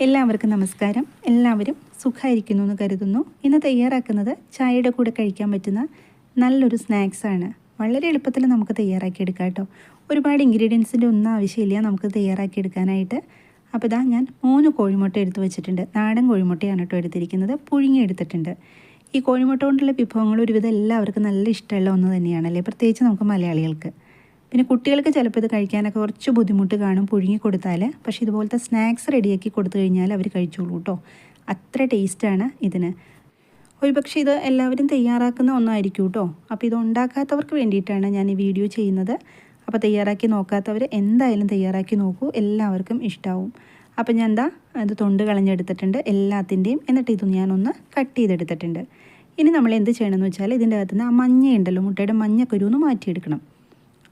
എല്ലാവർക്കും നമസ്കാരം. എല്ലാവരും സുഖമായിരിക്കുന്നു എന്ന് കരുതുന്നു. ഇന്ന് തയ്യാറാക്കുന്നത് ചായയുടെ കൂടെ കഴിക്കാൻ പറ്റുന്ന നല്ലൊരു സ്നാക്സാണ്. വളരെ എളുപ്പത്തിൽ നമുക്ക് തയ്യാറാക്കിയെടുക്കാം കേട്ടോ. ഒരുപാട് ഇൻഗ്രീഡിയൻസിൻ്റെ ഒന്നും ആവശ്യമില്ല നമുക്ക് തയ്യാറാക്കിയെടുക്കാനായിട്ട്. അപ്പോൾ ഇതാ ഞാൻ 3 കോഴിമുട്ട എടുത്ത് വെച്ചിട്ടുണ്ട്. നാടൻ കോഴിമുട്ടയാണ് കേട്ടോ എടുത്തിരിക്കുന്നത്. പുഴുങ്ങി എടുത്തിട്ടുണ്ട്. ഈ കോഴിമുട്ട കൊണ്ടുള്ള വിഭവങ്ങൾ ഒരുവിധം എല്ലാവർക്കും നല്ല ഇഷ്ടമുള്ള ഒന്ന് തന്നെയാണല്ലേ, പ്രത്യേകിച്ച് നമുക്ക് മലയാളികൾക്ക്. പിന്നെ കുട്ടികൾക്ക് ചിലപ്പോൾ ഇത് കഴിക്കാനൊക്കെ കുറച്ച് ബുദ്ധിമുട്ട് കാണും പുഴുങ്ങി കൊടുത്താൽ. പക്ഷേ ഇതുപോലത്തെ സ്നാക്സ് റെഡിയാക്കി കൊടുത്തു കഴിഞ്ഞാൽ അവർ കഴിച്ചോളൂ കേട്ടോ. അത്ര ടേസ്റ്റാണ് ഇതിന്. ഒരുപക്ഷെ ഇത് എല്ലാവരും തയ്യാറാക്കുന്ന ഒന്നായിരിക്കും കേട്ടോ. അപ്പോൾ ഇത് ഉണ്ടാക്കാത്തവർക്ക് വേണ്ടിയിട്ടാണ് ഞാൻ ഈ വീഡിയോ ചെയ്യുന്നത്. അപ്പോൾ തയ്യാറാക്കി നോക്കാത്തവർ എന്തായാലും തയ്യാറാക്കി നോക്കൂ, എല്ലാവർക്കും ഇഷ്ടമാവും. അപ്പോൾ ഞാൻ ഇത് തൊണ്ട് കളഞ്ഞെടുത്തിട്ടുണ്ട് എല്ലാത്തിൻ്റെയും. എന്നിട്ട് ഇത് ഞാനൊന്ന് കട്ട് ചെയ്തെടുത്തിട്ടുണ്ട്. ഇനി നമ്മൾ എന്ത് ചെയ്യണമെന്ന് വെച്ചാൽ ഇതിൻ്റെ അകത്തുനിന്ന് ആ മഞ്ഞയുണ്ടല്ലോ, മുട്ടയുടെ മഞ്ഞക്കുരു ഒന്ന് മാറ്റിയെടുക്കണം.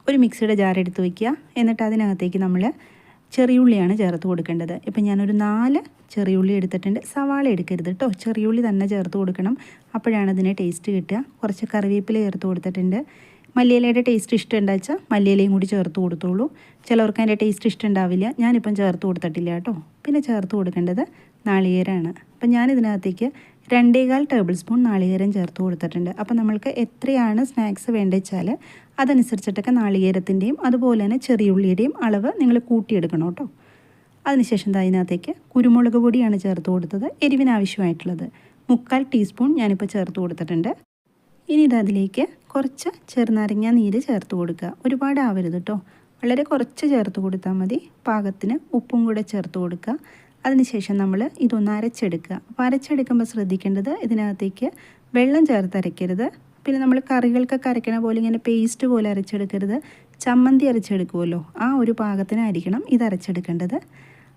ഒരു മിക്സിയുടെ ജാർ എടുത്ത് വയ്ക്കുക. എന്നിട്ട് അതിനകത്തേക്ക് നമ്മൾ ചെറിയുള്ളിയാണ് ചേർത്ത് കൊടുക്കേണ്ടത്. ഇപ്പം ഞാനൊരു 4 ചെറിയുള്ളി എടുത്തിട്ടുണ്ട്. സവാള എടുക്കരുത് കേട്ടോ, ചെറിയുള്ളി തന്നെ ചേർത്ത് കൊടുക്കണം, അപ്പോഴാണ് ഇതിന് ടേസ്റ്റ് കിട്ടുക. കുറച്ച് കറിവേപ്പില ചേർത്ത് കൊടുത്തിട്ടുണ്ട്. മല്ലിയിലയുടെ ടേസ്റ്റ് ഇഷ്ടമുണ്ടെന്ന് വെച്ചാൽ മല്ലിയിലയും കൂടി ചേർത്ത് കൊടുത്തോളൂ. ചിലവർക്ക് അതിൻ്റെ ടേസ്റ്റ് ഇഷ്ടമുണ്ടാവില്ല, ഞാനിപ്പം ചേർത്ത് കൊടുത്തിട്ടില്ല കേട്ടോ. പിന്നെ ചേർത്ത് കൊടുക്കേണ്ടത് നാളികേരമാണ്. അപ്പം ഞാനിതിനകത്തേക്ക് 2.25 ടേബിൾ സ്പൂൺ നാളികേരം ചേർത്ത് കൊടുത്തിട്ടുണ്ട്. അപ്പോൾ നമ്മൾക്ക് എത്രയാണ് സ്നാക്സ് വേണ്ടത് വെച്ചാൽ അതനുസരിച്ചിട്ടൊക്കെ നാളികേരത്തിൻ്റെയും അതുപോലെ തന്നെ ചെറിയുള്ളിയുടെയും അളവ് നിങ്ങൾ കൂട്ടിയെടുക്കണം കേട്ടോ. അതിനുശേഷം അതിനകത്തേക്ക് കുരുമുളക് പൊടിയാണ് ചേർത്ത് കൊടുത്തത്, എരിവിനാവശ്യമായിട്ടുള്ളത് 3/4 ടീസ്പൂൺ ഞാനിപ്പോൾ ചേർത്ത് കൊടുത്തിട്ടുണ്ട്. ഇനി അതിലേക്ക് കുറച്ച് ചെറുനാരങ്ങ നീര് ചേർത്ത് കൊടുക്കുക. ഒരുപാട് ആവരുത് കേട്ടോ, വളരെ കുറച്ച് ചേർത്ത് കൊടുത്താൽ മതി. പാകത്തിന് ഉപ്പും കൂടെ ചേർത്ത് കൊടുക്കുക. അതിനുശേഷം നമ്മൾ ഇതൊന്ന് അരച്ചെടുക്കുക. അപ്പോൾ അരച്ചെടുക്കുമ്പോൾ ശ്രദ്ധിക്കേണ്ടത് ഇതിനകത്തേക്ക് വെള്ളം ചേർത്ത് അരയ്ക്കരുത്. പിന്നെ നമ്മൾ കറികൾക്കൊക്കെ അരയ്ക്കണ പോലെ ഇങ്ങനെ പേസ്റ്റ് പോലെ അരച്ചെടുക്കരുത്. ചമ്മന്തി അരച്ചെടുക്കുമല്ലോ, ആ ഒരു പാകത്തിനായിരിക്കണം ഇത് അരച്ചെടുക്കേണ്ടത്.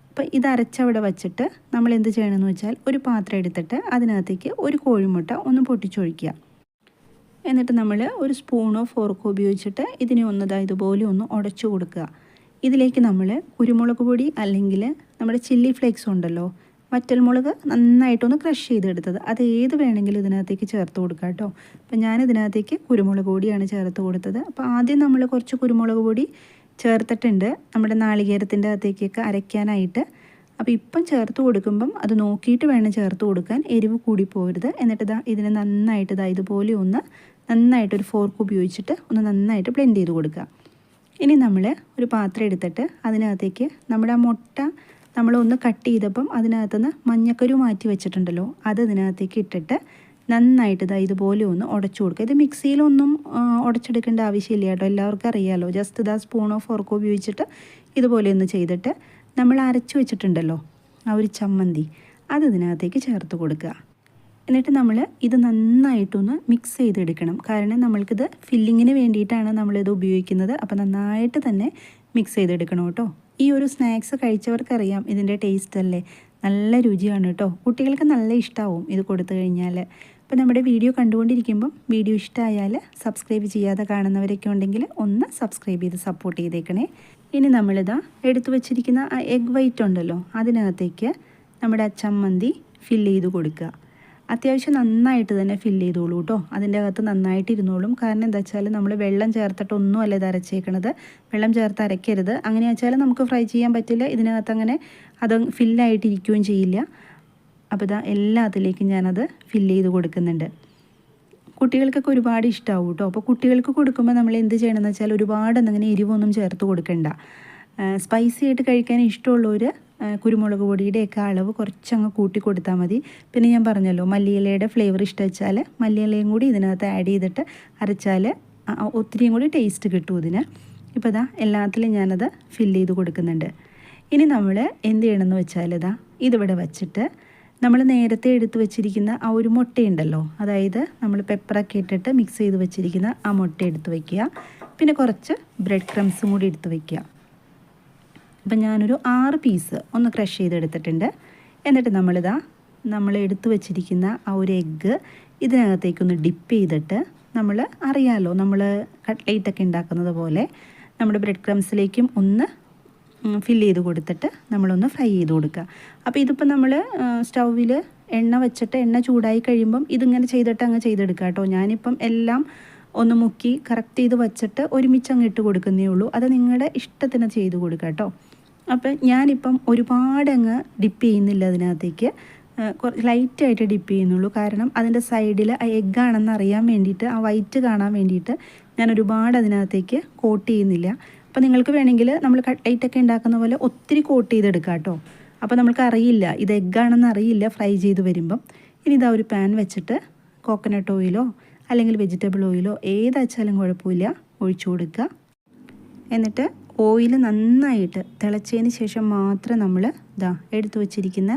അപ്പോൾ ഇത് അരച്ചവിടെ വച്ചിട്ട് നമ്മൾ എന്ത് ചെയ്യണമെന്ന് വെച്ചാൽ ഒരു പാത്രം എടുത്തിട്ട് അതിനകത്തേക്ക് ഒരു കോഴിമുട്ട ഒന്ന് പൊട്ടിച്ചൊഴിക്കുക. എന്നിട്ട് നമ്മൾ ഒരു സ്പൂണോ ഫോർക്കോ ഉപയോഗിച്ചിട്ട് ഇതിനെ ഇതുപോലെ ഒന്ന് ഉടച്ചു കൊടുക്കുക. ഇതിലേക്ക് നമ്മൾ കുരുമുളക് പൊടി അല്ലെങ്കിൽ നമ്മുടെ ചില്ലി ഫ്ലേക്സ് ഉണ്ടല്ലോ, വറ്റൽമുളക് നന്നായിട്ടൊന്ന് ക്രഷ് ചെയ്തെടുത്തത്, അത് ഏത് വേണമെങ്കിലും ഇതിനകത്തേക്ക് ചേർത്ത് കൊടുക്കുക കേട്ടോ. അപ്പം ഞാനിതിനകത്തേക്ക് കുരുമുളക് പൊടിയാണ് ചേർത്ത് കൊടുത്തത്. അപ്പോൾ ആദ്യം നമ്മൾ കുറച്ച് കുരുമുളക് പൊടി ചേർത്തിട്ടുണ്ട് നമ്മുടെ നാളികേരത്തിൻ്റെ അകത്തേക്കൊക്കെ അരയ്ക്കാനായിട്ട്. അപ്പോൾ ഇപ്പം ചേർത്ത് കൊടുക്കുമ്പം അത് നോക്കിയിട്ട് വേണം ചേർത്ത് കൊടുക്കാൻ, എരിവ് കൂടി പോകരുത്. എന്നിട്ട് ഇതിനെ നന്നായിട്ട് ഇതുപോലെ ഒന്ന് നന്നായിട്ടൊരു ഫോർക്ക് ഉപയോഗിച്ചിട്ട് ഒന്ന് നന്നായിട്ട് ബ്ലെൻഡ് ചെയ്ത് കൊടുക്കുക. ഇനി നമ്മൾ ഒരു പാത്രം എടുത്തിട്ട് അതിനകത്തേക്ക് നമ്മുടെ ആ മുട്ട നമ്മളൊന്ന് കട്ട് ചെയ്തപ്പം അതിനകത്തുനിന്ന് മഞ്ഞക്കരു മാറ്റി വെച്ചിട്ടുണ്ടല്ലോ, അത് ഇതിനകത്തേക്ക് ഇട്ടിട്ട് നന്നായിട്ട് ഇതുപോലെ ഒന്ന് ഉടച്ചു കൊടുക്കുക. ഇത് മിക്സിയിലൊന്നും ഉടച്ചെടുക്കേണ്ട ആവശ്യമില്ല കേട്ടോ, എല്ലാവർക്കും അറിയാമല്ലോ. ജസ്റ്റ് സ്പൂണോ ഫോർക്കോ ഉപയോഗിച്ചിട്ട് ഇതുപോലെ ഒന്ന് ചെയ്തിട്ട് നമ്മൾ അരച്ചു വെച്ചിട്ടുണ്ടല്ലോ ആ ഒരു ചമ്മന്തി, അത് ഇതിനകത്തേക്ക് ചേർത്ത് കൊടുക്കുക. എന്നിട്ട് നമ്മൾ ഇത് നന്നായിട്ടൊന്ന് മിക്സ് ചെയ്തെടുക്കണം. കാരണം നമ്മൾക്കിത് ഫില്ലിങ്ങിന് വേണ്ടിയിട്ടാണ് നമ്മളിത് ഉപയോഗിക്കുന്നത്. അപ്പോൾ നന്നായിട്ട് തന്നെ മിക്സ് ചെയ്തെടുക്കണം കേട്ടോ. ഈ ഒരു സ്നാക്സ് കഴിച്ചവർക്കറിയാം ഇതിൻ്റെ ടേസ്റ്റ് അല്ലേ, നല്ല രുചിയാണ് കേട്ടോ. കുട്ടികൾക്ക് നല്ല ഇഷ്ടമാവും ഇത് കൊടുത്തു കഴിഞ്ഞാൽ. അപ്പോൾ നമ്മുടെ വീഡിയോ കണ്ടുകൊണ്ടിരിക്കുമ്പം വീഡിയോ ഇഷ്ടമായാൽ സബ്സ്ക്രൈബ് ചെയ്യാതെ കാണുന്നവരൊക്കെ ഉണ്ടെങ്കിൽ ഒന്ന് സബ്സ്ക്രൈബ് ചെയ്ത് സപ്പോർട്ട് ചെയ്തേക്കണേ. ഇനി എടുത്തു വച്ചിരിക്കുന്ന ആ എഗ് വൈറ്റ് ഉണ്ടല്ലോ, അതിനകത്തേക്ക് നമ്മുടെ ആ ചമ്മന്തി ഫില്ല് ചെയ്ത് കൊടുക്കുക. അത്യാവശ്യം നന്നായിട്ട് തന്നെ ഫില്ല് ചെയ്തോളൂ കേട്ടോ, അതിൻ്റെ അകത്ത് നന്നായിട്ട് ഇരുന്നോളും. കാരണം എന്താ വെച്ചാൽ നമ്മൾ വെള്ളം ചേർത്തിട്ടൊന്നും അല്ല ഇത് അരച്ചേക്കണത്, വെള്ളം ചേർത്ത് അരയ്ക്കരുത്. അങ്ങനെ വെച്ചാൽ നമുക്ക് ഫ്രൈ ചെയ്യാൻ പറ്റില്ല, ഇതിനകത്ത് അങ്ങനെ അത് ഫില്ലായിട്ടിരിക്കുകയും ചെയ്യില്ല. അപ്പോൾ എല്ലാത്തിലേക്കും ഞാനത് ഫില്ല് ചെയ്ത് കൊടുക്കുന്നുണ്ട്. കുട്ടികൾക്കൊക്കെ ഒരുപാട് ഇഷ്ടമാവും കേട്ടോ. അപ്പോൾ കുട്ടികൾക്ക് കൊടുക്കുമ്പോൾ നമ്മൾ എന്ത് ചെയ്യണമെന്ന് വെച്ചാൽ ഒരുപാട് അങ്ങനെ എരിവൊന്നും ചേർത്ത് കൊടുക്കണ്ട. സ്പൈസി ആയിട്ട് കഴിക്കാൻ ഇഷ്ടമുള്ളവർ കുരുമുളക് പൊടിയുടെയൊക്കെ അളവ് കുറച്ചങ്ങ് കൂട്ടി കൊടുത്താൽ മതി. പിന്നെ ഞാൻ പറഞ്ഞല്ലോ മല്ലിയിലയുടെ ഫ്ലേവർ ഇഷ്ടം വെച്ചാൽ മല്ലിയിലയും കൂടി ഇതിനകത്ത് ആഡ് ചെയ്തിട്ട് അരച്ചാൽ ഒത്തിരിയും കൂടി ടേസ്റ്റ് കിട്ടും ഇതിന്. ഇപ്പോൾ എല്ലാത്തിലും ഞാനത് ഫില്ല് ചെയ്ത് കൊടുക്കുന്നുണ്ട്. ഇനി നമ്മൾ എന്ത് ചെയ്യണമെന്ന് വെച്ചാൽ ഇതിവിടെ വച്ചിട്ട് നമ്മൾ നേരത്തെ എടുത്ത് വെച്ചിരിക്കുന്ന ആ ഒരു മുട്ടയുണ്ടല്ലോ, അതായത് നമ്മൾ പെപ്പറൊക്കെ ഇട്ടിട്ട് മിക്സ് ചെയ്ത് വെച്ചിരിക്കുന്ന ആ മുട്ട എടുത്ത് വയ്ക്കുക. പിന്നെ കുറച്ച് ബ്രെഡ് ക്രംസും കൂടി എടുത്ത് വയ്ക്കുക. അപ്പം ഞാനൊരു 6 പീസ് ഒന്ന് ക്രഷ് ചെയ്തെടുത്തിട്ടുണ്ട്. എന്നിട്ട് നമ്മൾ എടുത്തു വെച്ചിരിക്കുന്ന ആ ഒരു എഗ്ഗ് ഇതിനകത്തേക്കൊന്ന് ഡിപ്പ് ചെയ്തിട്ട് നമ്മൾ അറിയാമല്ലോ, നമ്മൾ കട്ട്ലേറ്റൊക്കെ ഉണ്ടാക്കുന്നത് പോലെ നമ്മുടെ ബ്രെഡ് ക്രംസിലേക്കും ഒന്ന് ഫില്ല് ചെയ്ത് കൊടുത്തിട്ട് നമ്മളൊന്ന് ഫ്രൈ ചെയ്ത് കൊടുക്കുക. അപ്പോൾ ഇതിപ്പോൾ നമ്മൾ സ്റ്റൗവിൽ എണ്ണ വെച്ചിട്ട് എണ്ണ ചൂടായി കഴിയുമ്പം ഇതിങ്ങനെ ചെയ്തിട്ട് അങ്ങ് ചെയ്തെടുക്കുക കേട്ടോ. ഞാനിപ്പം എല്ലാം ഒന്ന് മുക്കി കറക്റ്റ് ചെയ്ത് വച്ചിട്ട് ഒരുമിച്ച് അങ്ങ് ഇട്ട് കൊടുക്കുന്നേ ഉള്ളൂ. അത് നിങ്ങളുടെ ഇഷ്ടത്തിന് ചെയ്ത് കൊടുക്കുക കേട്ടോ. അപ്പം ഞാനിപ്പം ഒരുപാടങ്ങ് ഡിപ്പ് ചെയ്യുന്നില്ല അതിനകത്തേക്ക്, ലൈറ്റായിട്ട് ഡിപ്പ് ചെയ്യുന്നുള്ളൂ. കാരണം അതിൻ്റെ സൈഡിൽ ആ എഗ്ഗാണെന്ന് അറിയാൻ വേണ്ടിയിട്ട്, ആ വൈറ്റ് കാണാൻ വേണ്ടിയിട്ട് ഞാൻ ഒരുപാട് അതിനകത്തേക്ക് കോട്ട് ചെയ്യുന്നില്ല. അപ്പോൾ നിങ്ങൾക്ക് വേണമെങ്കിൽ നമ്മൾ കട്ട്ലൈറ്റൊക്കെ ഉണ്ടാക്കുന്ന പോലെ ഒത്തിരി കോട്ട് ചെയ്തെടുക്കാം കേട്ടോ. അപ്പോൾ നമുക്ക് അറിയില്ല ഇത് എഗ്ഗാണെന്ന് അറിയില്ല ഫ്രൈ ചെയ്ത് വരുമ്പം. ഇനി ഇതാ ഒരു പാൻ വെച്ചിട്ട് കോക്കനട്ട് ഓയിലോ അല്ലെങ്കിൽ വെജിറ്റബിൾ ഓയിലോ ഏതാച്ചാലും കുഴപ്പമില്ല ഒഴിച്ചു കൊടുക്കുക. എന്നിട്ട് ഓയിൽ നന്നായിട്ട് തിളച്ചതിന് ശേഷം മാത്രം നമ്മൾ എടുത്തു വച്ചിരിക്കുന്ന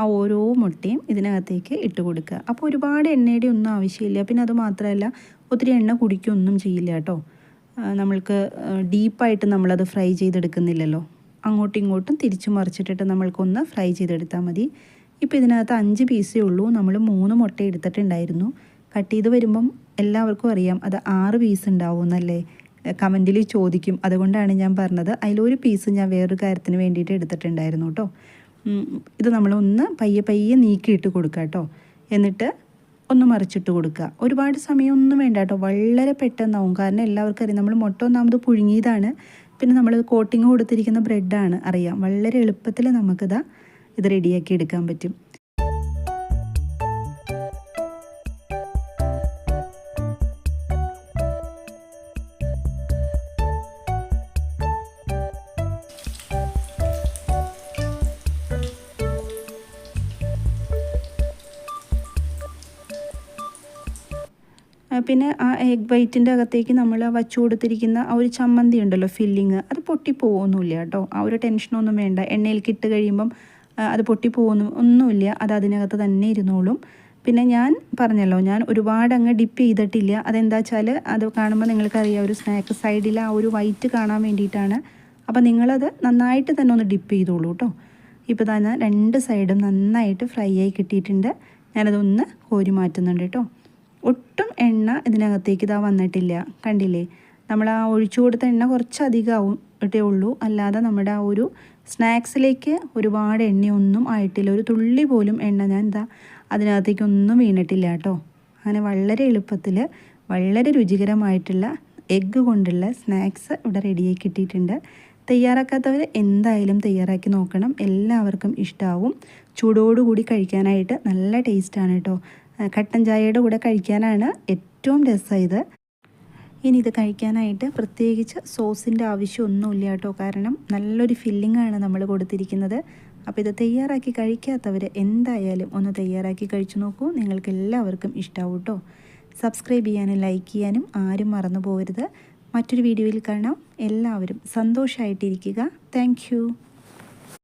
ആ ഓരോ മുട്ടയും ഇതിനകത്തേക്ക് ഇട്ട് കൊടുക്കുക. അപ്പോൾ ഒരുപാട് എണ്ണയുടെ ഒന്നും ആവശ്യമില്ല. പിന്നെ അത് മാത്രമല്ല ഒത്തിരി എണ്ണ കുടിക്കൊന്നും ചെയ്യില്ല കേട്ടോ. നമ്മൾക്ക് ഡീപ്പായിട്ട് നമ്മളത് ഫ്രൈ ചെയ്തെടുക്കുന്നില്ലല്ലോ. അങ്ങോട്ടും ഇങ്ങോട്ടും തിരിച്ചു മറിച്ചിട്ടിട്ട് നമ്മൾക്കൊന്ന് ഫ്രൈ ചെയ്തെടുത്താൽ മതി. ഇപ്പോൾ ഇതിനകത്ത് 5 പീസേ ഉള്ളൂ. നമ്മൾ 3 മുട്ട എടുത്തിട്ടുണ്ടായിരുന്നു. കട്ട് ചെയ്ത് വരുമ്പം എല്ലാവർക്കും അറിയാം അത് 6 പീസ് ഉണ്ടാവുമെന്നല്ലേ കമൻറ്റിൽ ചോദിക്കും. അതുകൊണ്ടാണ് ഞാൻ പറഞ്ഞത്. അതിലൊരു പീസ് ഞാൻ വേറൊരു കാര്യത്തിന് വേണ്ടിയിട്ട് എടുത്തിട്ടുണ്ടായിരുന്നു കേട്ടോ. ഇത് നമ്മളൊന്ന് പയ്യെ നീക്കിയിട്ട് കൊടുക്കുക കേട്ടോ. എന്നിട്ട് ഒന്ന് മറിച്ചിട്ട് കൊടുക്കുക. ഒരുപാട് സമയമൊന്നും വേണ്ട കേട്ടോ, വളരെ പെട്ടെന്നാവും. കാരണം എല്ലാവർക്കും അറിയാം നമ്മൾ മുട്ട ഒന്നാമത് പുഴുങ്ങിയതാണ്, പിന്നെ നമ്മൾ കോട്ടിങ് കൊടുത്തിരിക്കുന്ന ബ്രെഡാണ്, അറിയാം. വളരെ എളുപ്പത്തിൽ ഇത് റെഡിയാക്കി എടുക്കാൻ പറ്റും. പിന്നെ ആ എഗ് വൈറ്റിൻ്റെ അകത്തേക്ക് നമ്മൾ വച്ചു കൊടുത്തിരിക്കുന്ന ആ ഒരു ചമ്മന്തി ഉണ്ടല്ലോ, ഫില്ലിങ്, അത് പൊട്ടിപ്പോവൊന്നുമില്ല കേട്ടോ. ആ ഒരു ടെൻഷനൊന്നും വേണ്ട. എണ്ണയിലേക്ക് ഇട്ട് കഴിയുമ്പം അത് ഒന്നുമില്ല. അത് അതിനകത്ത് തന്നെ ഇരുന്നോളും. പിന്നെ ഞാൻ പറഞ്ഞല്ലോ, ഞാൻ ഒരുപാട് അങ്ങ് ഡിപ്പ് ചെയ്തിട്ടില്ല. അതെന്താ വെച്ചാൽ അത് കാണുമ്പോൾ നിങ്ങൾക്കറിയാം ഒരു സ്നാക്ക് സൈഡിൽ ആ ഒരു വൈറ്റ് കാണാൻ വേണ്ടിയിട്ടാണ്. അപ്പോൾ നിങ്ങളത് നന്നായിട്ട് തന്നെ ഒന്ന് ഡിപ്പ് ചെയ്തോളൂ കേട്ടോ. ഇപ്പോൾ തന്നെ 2 സൈഡും നന്നായിട്ട് ഫ്രൈ ആയി കിട്ടിയിട്ടുണ്ട്. ഞാനതൊന്ന് കോരി മാറ്റുന്നുണ്ട് കേട്ടോ. ഒട്ടും എണ്ണ ഇതിനകത്തേക്ക് വന്നിട്ടില്ല, കണ്ടില്ലേ? നമ്മൾ ആ ഒഴിച്ചു കൊടുത്ത എണ്ണ കുറച്ചധികമാവും ഇട്ടേ ഉള്ളൂ. അല്ലാതെ നമ്മുടെ ആ ഒരു സ്നാക്സിലേക്ക് ഒരുപാട് എണ്ണയൊന്നും ആയിട്ടില്ല. ഒരു തുള്ളി പോലും എണ്ണ ഞാൻ അതിനകത്തേക്കൊന്നും വീണിട്ടില്ല കേട്ടോ. അങ്ങനെ വളരെ എളുപ്പത്തിൽ വളരെ രുചികരമായിട്ടുള്ള എഗ്ഗ് കൊണ്ടുള്ള സ്നാക്സ് ഇവിടെ റെഡിയായി കിട്ടിയിട്ടുണ്ട്. തയ്യാറാക്കാത്തവർ എന്തായാലും തയ്യാറാക്കി നോക്കണം. എല്ലാവർക്കും ഇഷ്ടമാവും. ചൂടോടുകൂടി കഴിക്കാനായിട്ട് നല്ല ടേസ്റ്റാണ് കേട്ടോ. കട്ടൻ ചായയുടെ കൂടെ കഴിക്കാനാണ് ഏറ്റവും രസമായത്. ഇനി ഇത് കഴിക്കാനായിട്ട് പ്രത്യേകിച്ച് സോസിൻ്റെ ആവശ്യമൊന്നുമില്ല കേട്ടോ. കാരണം നല്ലൊരു ഫില്ലിങ്ങാണ് നമ്മൾ കൊടുത്തിരിക്കുന്നത്. അപ്പോൾ ഇത് തയ്യാറാക്കി കഴിക്കാത്തവർ എന്തായാലും ഒന്ന് തയ്യാറാക്കി കഴിച്ചു നോക്കൂ. നിങ്ങൾക്ക് എല്ലാവർക്കും ഇഷ്ടമാവും കേട്ടോ. സബ്സ്ക്രൈബ് ചെയ്യാനും ലൈക്ക് ചെയ്യാനും ആരും മറന്നു പോകരുത്. മറ്റൊരു വീഡിയോയിൽ കാണാം. എല്ലാവരും സന്തോഷമായിട്ടിരിക്കുക. താങ്ക്